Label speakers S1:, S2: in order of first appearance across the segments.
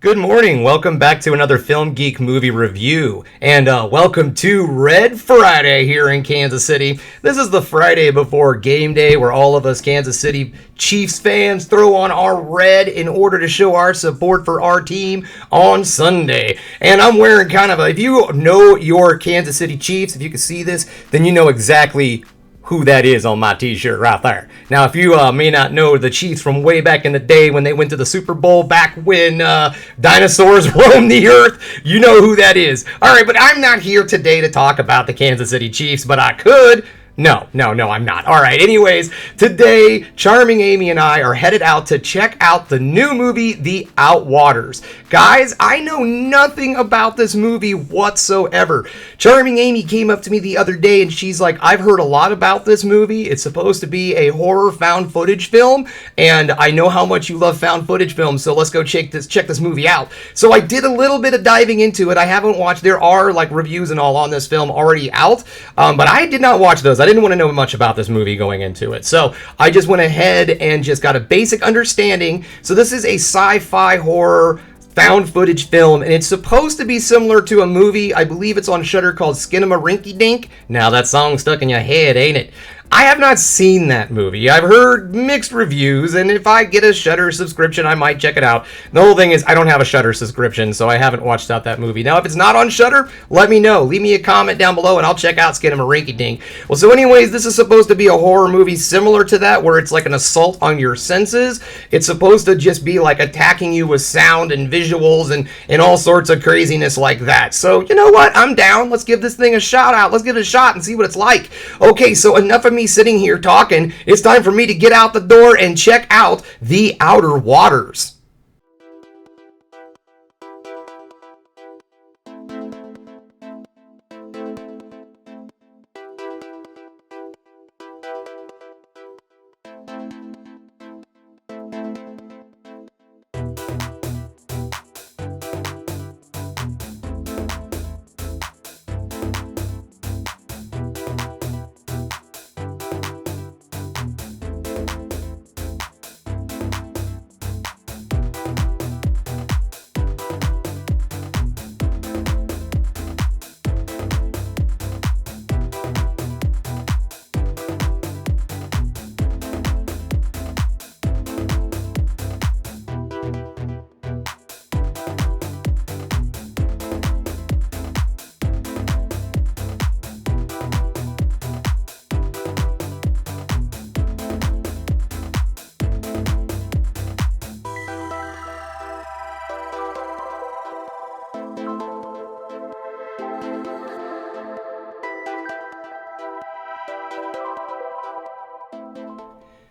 S1: Good morning. Welcome back to another Film Geek movie review. And welcome to Red Friday here in Kansas City. This is the Friday before game day where all of us Kansas City Chiefs fans throw on our red in order to show our support for our team on Sunday. And I'm wearing if you know your Kansas City Chiefs, if you can see this, then you know exactly who that is on my t-shirt right there. Now, if you may not know the Chiefs from way back in the day when they went to the Super Bowl back when dinosaurs roamed the earth, you know who that is. All right, but I'm not here today to talk about the Kansas City Chiefs, but I could. No, I'm not. All right, anyways, today, Charming Amy and I are headed out to check out the new movie, The Outwaters. Guys, I know nothing about this movie whatsoever. Charming Amy came up to me the other day and she's like, I've heard a lot about this movie. It's supposed to be a horror found footage film, and I know how much you love found footage films, so let's go check this movie out. So I did a little bit of diving into it. I haven't watched, there are reviews and all on this film already out, but I did not watch those. I didn't want to know much about this movie going into it. So I just went ahead and just got a basic understanding. So this is a sci-fi horror found footage film, and it's supposed to be similar to a movie, I believe it's on Shudder, called Skinnamarink-a-Dink. Now that song's stuck in your head, ain't it? I have not seen that movie. I've heard mixed reviews, and if I get a Shudder subscription, I might check it out. The whole thing is, I don't have a Shudder subscription, so I haven't watched out that movie. Now, if it's not on Shudder, let me know. Leave me a comment down below, and I'll check out Skinnamarink-a-Dink. Well, so anyways, this is supposed to be a horror movie similar to that, where it's like an assault on your senses. It's supposed to just be like attacking you with sound and visuals and all sorts of craziness like that. So, you know what? I'm down. Let's give this thing a shout out. Let's give it a shot and see what it's like. Okay, so enough of me sitting here talking. It's time for me to get out the door and check out The Outer Waters.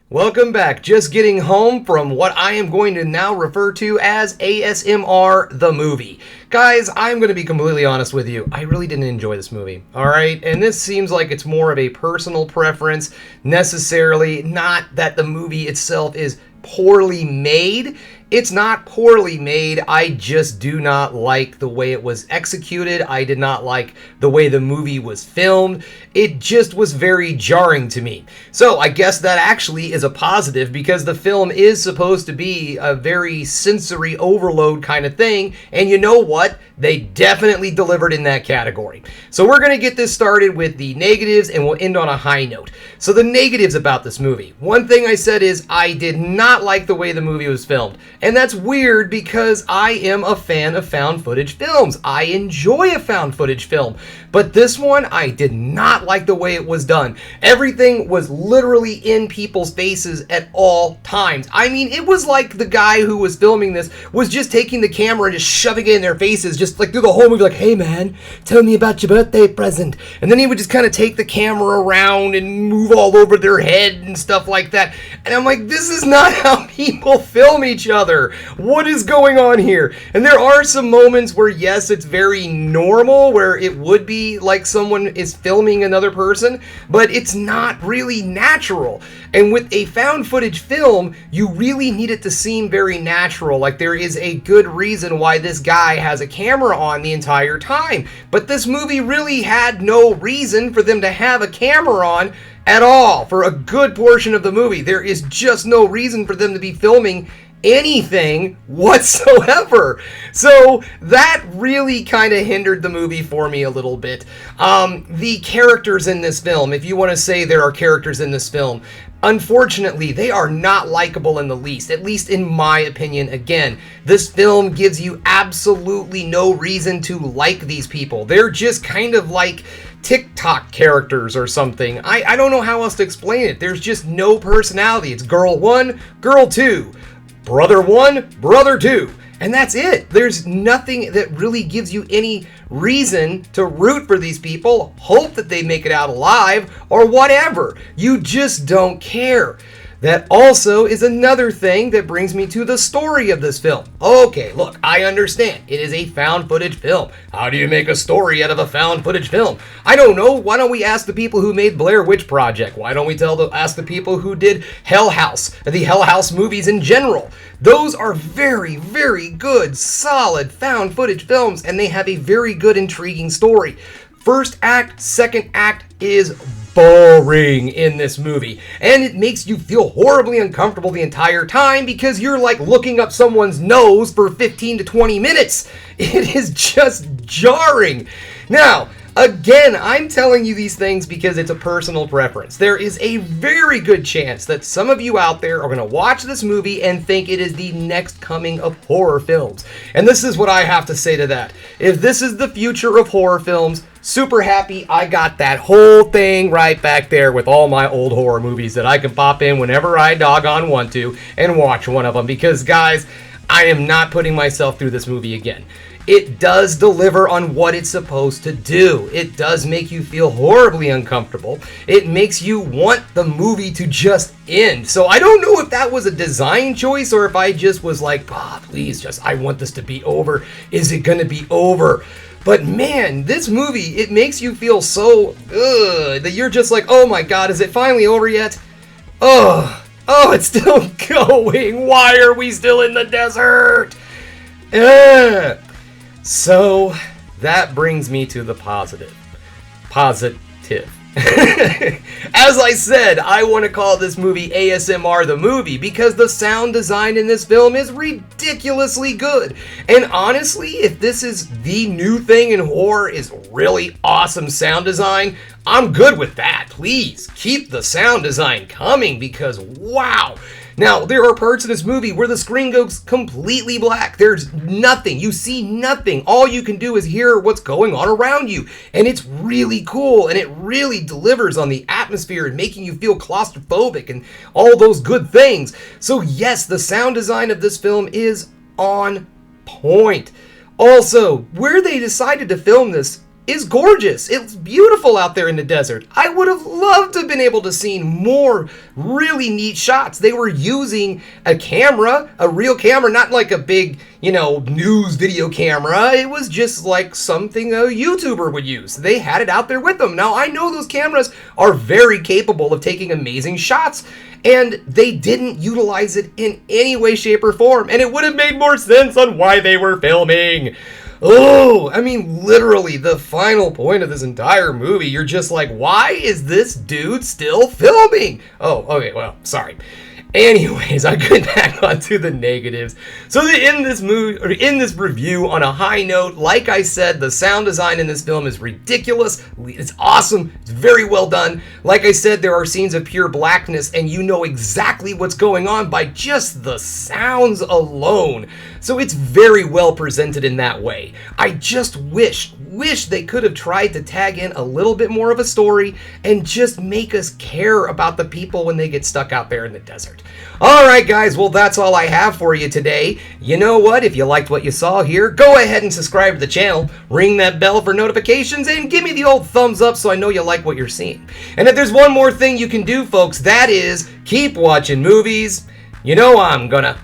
S1: Welcome back. Just getting home from what I am going to now refer to as ASMR the movie. Guys, I'm going to be completely honest with you. I really didn't enjoy this movie, alright? And this seems like it's more of a personal preference, necessarily not that the movie itself is poorly made. It's not poorly made. I just do not like the way it was executed. I did not like the way the movie was filmed. It just was very jarring to me. So I guess that actually is a positive, because the film is supposed to be a very sensory overload kind of thing. And you know what? They definitely delivered in that category. So we're going to get this started with the negatives, and we'll end on a high note. So the negatives about this movie. One thing I said is I did not like the way the movie was filmed. And that's weird, because I am a fan of found footage films. I enjoy a found footage film. But this one, I did not like the way it was done. Everything was literally in people's faces at all times. I mean, it was like the guy who was filming this was just taking the camera and just shoving it in their faces, just like through the whole movie, like, hey man, tell me about your birthday present. And then he would just kind of take the camera around and move all over their head and stuff like that. And I'm like, this is not how people film each other. What is going on here? And there are some moments where, yes, it's very normal, where it would be like someone is filming another person, but it's not really natural. And with a found footage film, you really need it to seem very natural. Like there is a good reason why this guy has a camera on the entire time. But this movie really had no reason for them to have a camera on at all for a good portion of the movie. There is just no reason for them to be filming anything whatsoever. So that really kind of hindered the movie for me a little bit. The characters in this film, if you want to say there are characters in this film, unfortunately, they are not likable in the least, at least in my opinion. Again, this film gives you absolutely no reason to like these people. They're just kind of like TikTok characters or something. I don't know how else to explain it. There's just no personality. It's girl 1, girl 2. Brother 1, brother 2. And that's it. There's nothing that really gives you any reason to root for these people, hope that they make it out alive, or whatever. You just don't care. That also is another thing that brings me to the story of this film. Okay, look, I understand. It is a found footage film. How do you make a story out of a found footage film? I don't know. Why don't we ask the people who made Blair Witch Project? Why don't we ask the people who did Hell House, the Hell House movies in general? Those are very, very good, solid found footage films, and they have a very good, intriguing story. First act, second act is boring in this movie, and it makes you feel horribly uncomfortable the entire time because you're like looking up someone's nose for 15 to 20 minutes. It is just jarring. Now, again, I'm telling you these things because it's a personal preference. There is a very good chance that some of you out there are going to watch this movie and think it is the next coming of horror films. And this is what I have to say to that. If this is the future of horror films, super happy I got that whole thing right back there with all my old horror movies that I can pop in whenever I doggone want to and watch one of them. Because, guys, I am not putting myself through this movie again. It does deliver on what it's supposed to do. It does make you feel horribly uncomfortable. It makes you want the movie to just end. So I don't know if that was a design choice or if I just was like, please, I want this to be over. Is it going to be over? But man, this movie, it makes you feel so that you're just like, oh my God, is it finally over yet? Oh, it's still going. Why are we still in the desert? So that brings me to the positive. As I said, I want to call this movie ASMR the movie because the sound design in this film is ridiculously good. And honestly, if this is the new thing in horror is really awesome sound design, I'm good with that. Please keep the sound design coming because wow. Now, there are parts of this movie where the screen goes completely black. There's nothing. You see nothing. All you can do is hear what's going on around you. And it's really cool, and it really delivers on the atmosphere and making you feel claustrophobic and all those good things. So yes, the sound design of this film is on point. Also, where they decided to film this is gorgeous. It's beautiful out there in the desert. I would have loved to have been able to see more really neat shots. They were using a camera, a real camera, not like a big, news video camera. It was just like something a YouTuber would use. They had it out there with them. Now, I know those cameras are very capable of taking amazing shots, and they didn't utilize it in any way, shape, or form, and it would have made more sense on why they were filming. Oh, I mean, literally, the final point of this entire movie, you're just like, why is this dude still filming? Oh, okay, well, sorry. Anyways, I get back onto the negatives. So to end this movie, or in this review on a high note, like I said, the sound design in this film is ridiculous. It's awesome. It's very well done. Like I said, there are scenes of pure blackness, and you know exactly what's going on by just the sounds alone. So it's very well presented in that way. I just wish they could have tried to tag in a little bit more of a story and just make us care about the people when they get stuck out there in the desert. Alright guys, well that's all I have for you today. You know what, if you liked what you saw here, go ahead and subscribe to the channel, ring that bell for notifications, and give me the old thumbs up so I know you like what you're seeing. And if there's one more thing you can do, folks, that is keep watching movies. You know I'm gonna.